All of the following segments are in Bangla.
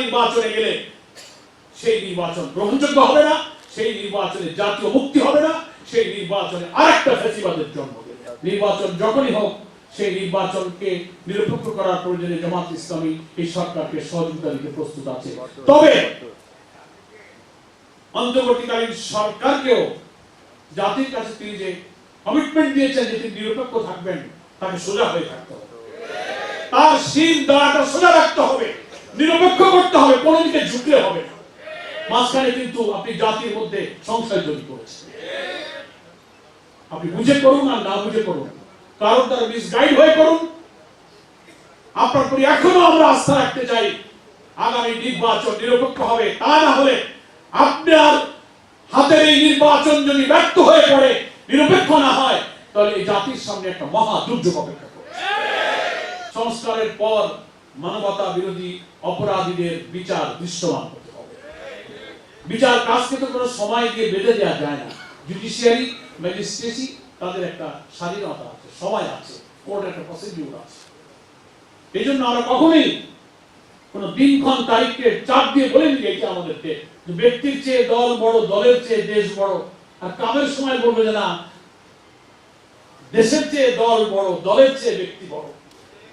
নির্বাচনে গেলে সেই নির্বাচন গ্রহণযোগ্য হবে না, সেই নির্বাচনে জাতীয় মুক্তি হবে না, সেই নির্বাচনে আরেকটা ফ্যাসিবাদের জন্ম দেবে। নির্বাচন যখনই হোক সেই নির্বাচনকে নিরপেক্ষ করার প্রয়োজনে জামাত ইসলামী এই সরকারকে সহযোগিতা দিতে প্রস্তুত আছে। তবে অন্তর্বর্তীকালীন সরকারকেও জাতির কাছে তিনি যে কমিটমেন্ট দিয়েছেন যে তিনি নিরপেক্ষ থাকবেন, তাকে সোজা হয়ে থাকতে হবে, তার শির দাঁড়াটা সোজা রাখতে হবে, নিরপেক্ষ করতে হবে, কোনো দিকে ঝুঁকলে হবে না। মাঝখানে কিন্তু আপনি জাতির মধ্যে সংশয় তৈরি করেছেন। আপনি বুঝে করুন আর না বুঝে করুন, কারণ তারা মিসগাইড হয়ে করুন, আপনার প্রতি এখনো আমরা আস্থা রাখতে চাই আগামী নির্বাচন নিরপেক্ষ হবে। তা না হলে আপনার হাতের এই নির্বাচন যদি ব্যর্থ হয়ে পড়ে, নিরপেক্ষ না হয়, তাহলে এই জাতির সামনে একটা মহা দুর্যোগ অপেক্ষা করে। সংস্কারের পর মানবতা বিরোধী অপরাধীদের বিচার দৃশ্যমান হতে হবে। বিচার কাজকে তো কোনো সময় দিয়ে বেঁধে দেওয়া যায় না। জুডিশিয়ারি, ম্যাজিস্ট্রেসি তাদের একটা স্বাধীনতা আছে, সময় আছে, কোর্টের একটা প্রসিডিউর আছে। এই জন্য আমরা কখনোই কোন দিনক্ষণ তারিখকে চাপ দিয়ে বলে নিই এটা আমাদেরকে যে ব্যক্তির চেয়ে দল বড়, দলের চেয়ে দেশ বড়, আর কামের সময় বলবে যে না দেশের চেয়ে দল বড়, দলের চেয়ে ব্যক্তি বড়।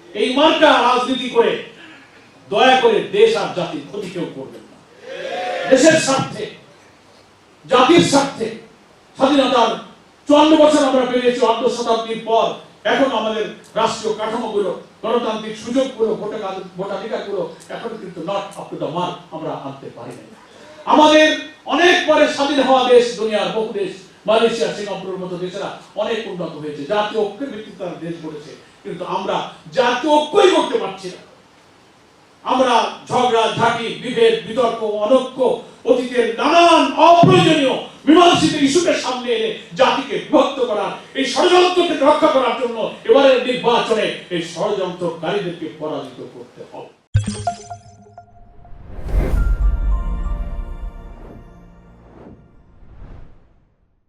এই মার্কা রাজনীতি করে দয়া করে দেশ আর জাতির ক্ষতি কেউ করবেন না। দেশের স্বার্থে, জাতির স্বার্থে, স্বাধীনতার 54 বছর আমরা পেরিয়েছি, অর্ধ শতাব্দীর পর এখন আমাদের রাষ্ট্রীয় কাঠামোগুলো, গণতান্ত্রিক সুযোগগুলো, ভোটাধিকারগুলো এখনো কিন্তু not up to the mark আমরা আনতে পারি না। আমাদের অনেক পরে স্বাধীন হওয়া দেশ, দুনিয়ার বহু দেশ, মালয়েশিয়া, সিঙ্গাপুরের মতো দেশেরা অনেক উন্নত হয়েছে, জাতীয় ঐক্যের ভিত্তিতে তারা দেশ গড়েছে, কিন্তু আমরা জাতীয় ঐক্যই করতে পারছি না। আমরা ঝগড়া ঝাঁটি, বিভেদ, বিতর্ক, অনৈক্য, অতীতের নানান অপ্রয়োজনীয় মীমাংসিত ইস্যুকে সামনে এনে জাতিকে বিভক্ত করার, এই ষড়যন্ত্রকে রক্ষা করার জন্য এবারের নির্বাচনে এই ষড়যন্ত্রকারীদেরকে পরাজিত করতে হবে।